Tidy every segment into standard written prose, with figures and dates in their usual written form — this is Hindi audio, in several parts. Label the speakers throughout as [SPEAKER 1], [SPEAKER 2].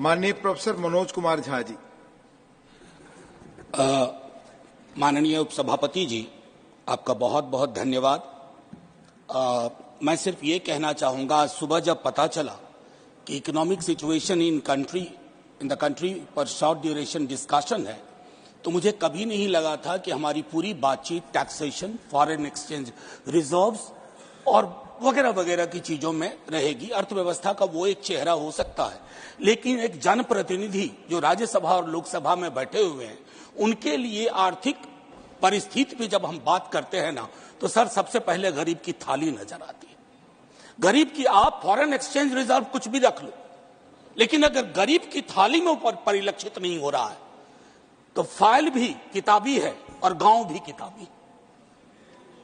[SPEAKER 1] माननीय प्रोफेसर मनोज कुमार झा जी।
[SPEAKER 2] माननीय उपसभापति जी, आपका बहुत बहुत धन्यवाद। मैं सिर्फ ये कहना चाहूंगा, आज सुबह जब पता चला कि economic situation in the country पर शॉर्ट ड्यूरेशन डिस्कशन है, तो मुझे कभी नहीं लगा था कि हमारी पूरी बातचीत टैक्सेशन, फॉरेन एक्सचेंज रिजर्व्स और वगैरह वगैरह की चीजों में रहेगी। अर्थव्यवस्था का वो एक चेहरा हो सकता है, लेकिन एक जनप्रतिनिधि जो राज्यसभा और लोकसभा में बैठे हुए हैं, उनके लिए आर्थिक परिस्थिति पे जब हम बात करते हैं ना, तो सर सबसे पहले गरीब की थाली नजर आती है। गरीब की, आप फॉरेन एक्सचेंज रिजर्व कुछ भी रख लो, लेकिन अगर गरीब की थाली में ऊपर परिलक्षित नहीं हो रहा है, तो फाइल भी किताबी है और गांव भी किताबी।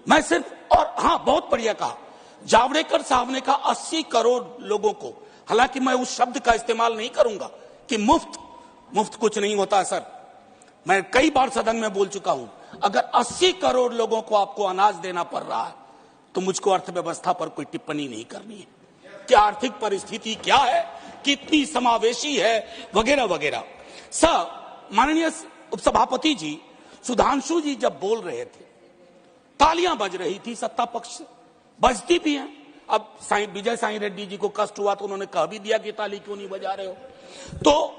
[SPEAKER 2] मैं सिर्फ, और हाँ, बहुत बढ़िया कहा जावड़ेकर साहब ने कहा 80 करोड़ लोगों को, हालांकि मैं उस शब्द का इस्तेमाल नहीं करूंगा कि मुफ्त कुछ नहीं होता सर। मैं कई बार सदन में बोल चुका हूं, अगर 80 करोड़ लोगों को आपको अनाज देना पड़ रहा है, तो मुझको अर्थव्यवस्था पर कोई टिप्पणी नहीं करनी है कि आर्थिक परिस्थिति क्या है, कितनी समावेशी है, वगैरह वगैरह। सर, माननीय उपसभापति जी, सुधांशु जी जब बोल रहे थे, तालियां बज रही थी सत्ता पक्ष से, बजती भी हैं। अब विजय साई रेड्डी जी को कष्ट हुआ तो उन्होंने कह भी दिया कि ताली क्यों नहीं बजा रहे हो। तो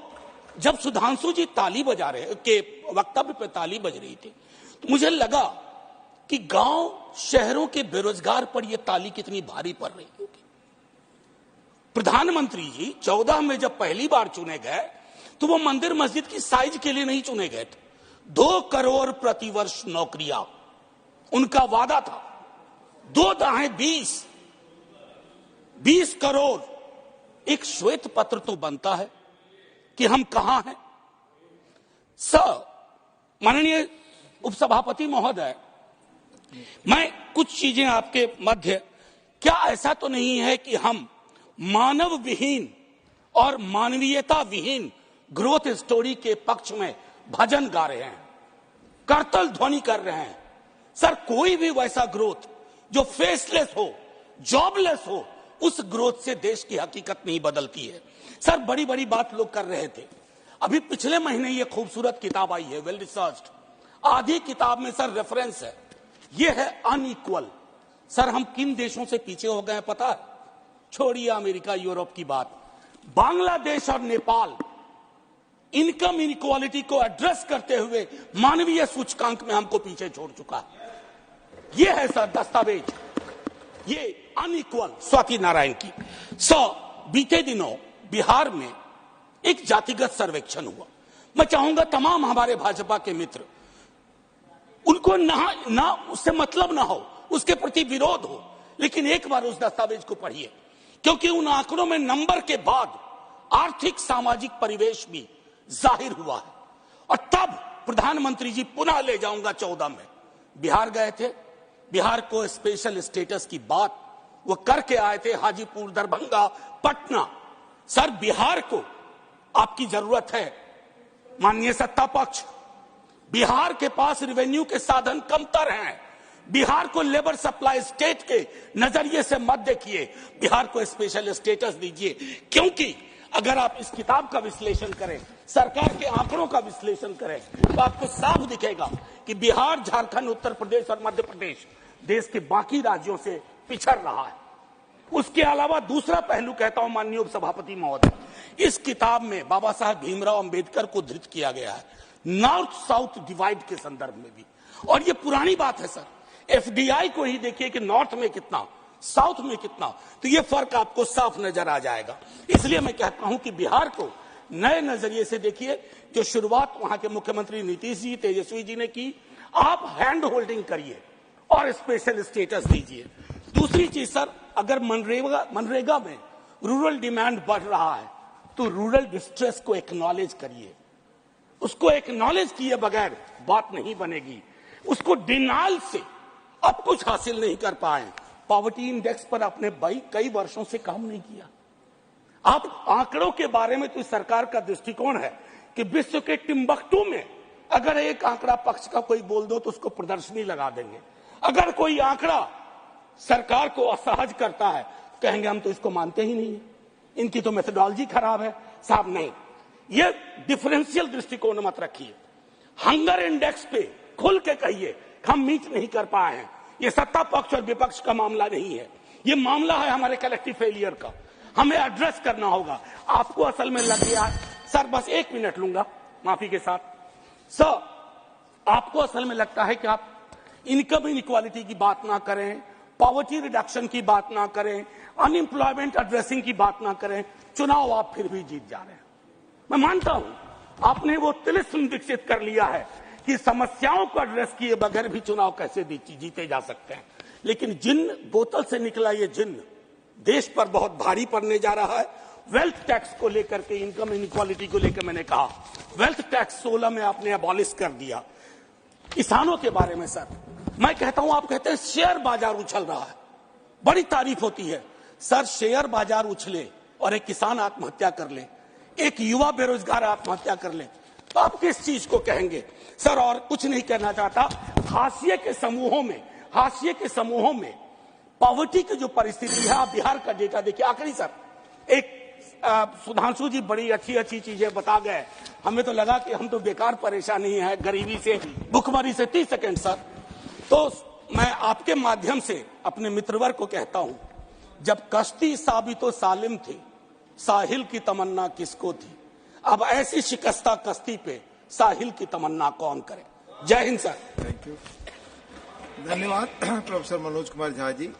[SPEAKER 2] जब सुधांशु जी ताली बजा रहे के वक्तव्य पे ताली बज रही थी, तो मुझे लगा कि गांव शहरों के बेरोजगार पर यह ताली कितनी भारी पड़ रही होगी। प्रधानमंत्री जी 14 में जब पहली बार चुने गए, तो वो मंदिर मस्जिद की साइज के लिए नहीं चुने गए थे। 2 करोड़ प्रतिवर्ष नौकरियां उनका वादा था। 2 दाहें 20 करोड़। एक श्वेत पत्र तो बनता है कि हम कहां हैं। सर, माननीय उपसभापति महोदय, मैं कुछ चीजें आपके मध्य, क्या ऐसा तो नहीं है कि हम मानव विहीन और मानवीयता विहीन ग्रोथ स्टोरी के पक्ष में भजन गा रहे हैं, करतल ध्वनि कर रहे हैं? सर, कोई भी वैसा ग्रोथ जो फेसलेस हो, जॉबलेस हो, उस ग्रोथ से देश की हकीकत नहीं बदलती है। सर, बड़ी बड़ी बात लोग कर रहे थे। अभी पिछले महीने ये खूबसूरत किताब आई है, वेल रिसर्च्ड। आधी किताब में सर रेफरेंस है, ये है अनइक्वल। सर, हम किन देशों से पीछे हो गए हैं पता है? छोड़िए अमेरिका यूरोप की बात, बांग्लादेश और नेपाल इनकम इनइक्वालिटी को एड्रेस करते हुए मानवीय सूचकांक में हमको पीछे छोड़ चुका है। ये है सर दस्तावेज, ये अनइक्वल स्वाति नारायण की। बीते दिनों बिहार में एक जातिगत सर्वेक्षण हुआ। मैं चाहूंगा तमाम हमारे भाजपा के मित्र, उनको ना उससे मतलब ना हो, उसके प्रति विरोध हो, लेकिन एक बार उस दस्तावेज को पढ़िए, क्योंकि उन आंकड़ों में नंबर के बाद आर्थिक सामाजिक परिवेश भी जाहिर हुआ है। और तब प्रधानमंत्री जी, पुनः ले जाऊंगा 14 में बिहार गए थे, बिहार को स्पेशल स्टेटस की बात वो करके आए थे, हाजीपुर, दरभंगा, पटना। सर, बिहार को आपकी जरूरत है माननीय सत्ता पक्ष। बिहार के पास रेवेन्यू के साधन कमतर हैं। बिहार को लेबर सप्लाई स्टेट के नजरिए से मत देखिए, बिहार को स्पेशल स्टेटस दीजिए। क्योंकि अगर आप इस किताब का विश्लेषण करें, सरकार के आंकड़ों का विश्लेषण करें, तो आपको साफ दिखेगा कि बिहार, झारखंड, उत्तर प्रदेश और मध्य प्रदेश देश के बाकी राज्यों से पिछड़ रहा है। उसके अलावा दूसरा पहलू कहता हूं माननीय उपसभापति महोदय, इस किताब में बाबा साहब भीमराव अंबेडकर को धृत किया गया है, नॉर्थ साउथ डिवाइड के संदर्भ में भी। और ये पुरानी बात है सर, एफडीआई को ही देखिए कि नॉर्थ में कितना, साउथ में कितना, तो ये फर्क आपको साफ नजर आ जाएगा। इसलिए मैं कहता हूं कि बिहार को नए नजरिए से देखिए। जो शुरुआत वहां के मुख्यमंत्री नीतीश जी, तेजस्वी जी ने की, आप हैंड होल्डिंग करिए और स्पेशल स्टेटस दीजिए। दूसरी चीज सर, अगर मनरेगा में रूरल डिमांड बढ़ रहा है, तो रूरल डिस्ट्रेस को एक्नॉलेज करिए। उसको एक्नॉलेज किए बगैर बात नहीं बनेगी। उसको डिनाल से अब कुछ हासिल नहीं कर पाए। पॉवर्टी इंडेक्स पर आपने कई वर्षों से काम नहीं किया। आप आंकड़ों के बारे में, तो सरकार का दृष्टिकोण है कि विश्व के टिम्बकटू में अगर एक आंकड़ा पक्ष का कोई बोल दो तो उसको प्रदर्शनी लगा देंगे। अगर कोई आंकड़ा सरकार को असहज करता है, कहेंगे हम तो इसको मानते ही नहीं है, इनकी तो मेथोडोलॉजी खराब है। साहब नहीं, ये डिफरेंशियल दृष्टिकोण मत रखिए। हंगर इंडेक्स पे खुल के कहिए हम मीट नहीं कर पाए हैं। ये सत्ता पक्ष और विपक्ष का मामला नहीं है, ये मामला है हमारे कलेक्टिव फेलियर का। हमें एड्रेस करना होगा। आपको असल में लग गया सर, बस 1 मिनट लूंगा माफी के साथ। सर, आपको असल में लगता है कि आप इनकम इनइक्वालिटी की बात ना करें, पॉवर्टी रिडक्शन की बात ना करें, अनएम्प्लॉयमेंट एड्रेसिंग की बात ना करें, चुनाव आप फिर भी जीत जा रहे हैं। मैं मानता हूं आपने वो तिलिस्म विकसित कर लिया है कि समस्याओं को एड्रेस किए बगैर भी चुनाव कैसे जीते जा सकते हैं। लेकिन जिन बोतल से निकला ये जिन देश पर बहुत भारी पड़ने जा रहा है। वेल्थ टैक्स को लेकर के, इनकम इनइक्वालिटी को लेकर मैंने कहा वेल्थ टैक्स 16 में आपने अबॉलिश कर दिया। किसानों के बारे में सर मैं कहता हूं, आप कहते हैं शेयर बाजार उछल रहा है, बड़ी तारीफ होती है। सर, शेयर बाजार उछले और एक किसान आत्महत्या कर ले, एक युवा बेरोजगार आत्महत्या कर ले, तो आप किस चीज को कहेंगे सर? और कुछ नहीं कहना चाहता। हाशिए के समूहों में पॉवर्टी की जो परिस्थिति है, आप बिहार का डेटा देखिए। आखिरी सर, एक सुधांशु जी बड़ी अच्छी चीजें बता गए, हमें तो लगा कि हम तो बेकार परेशानी है गरीबी से, भुखमरी से। 30 सेकेंड सर। तो मैं आपके माध्यम से अपने मित्रवर्ग को कहता हूं, जब कश्ती साबितो सालिम थी, साहिल की तमन्ना किसको थी? अब ऐसी शिकस्ता कश्ती पे साहिल की तमन्ना कौन करे? जय हिंद सर।
[SPEAKER 1] थैंक यू, धन्यवाद प्रोफेसर मनोज कुमार झा जी।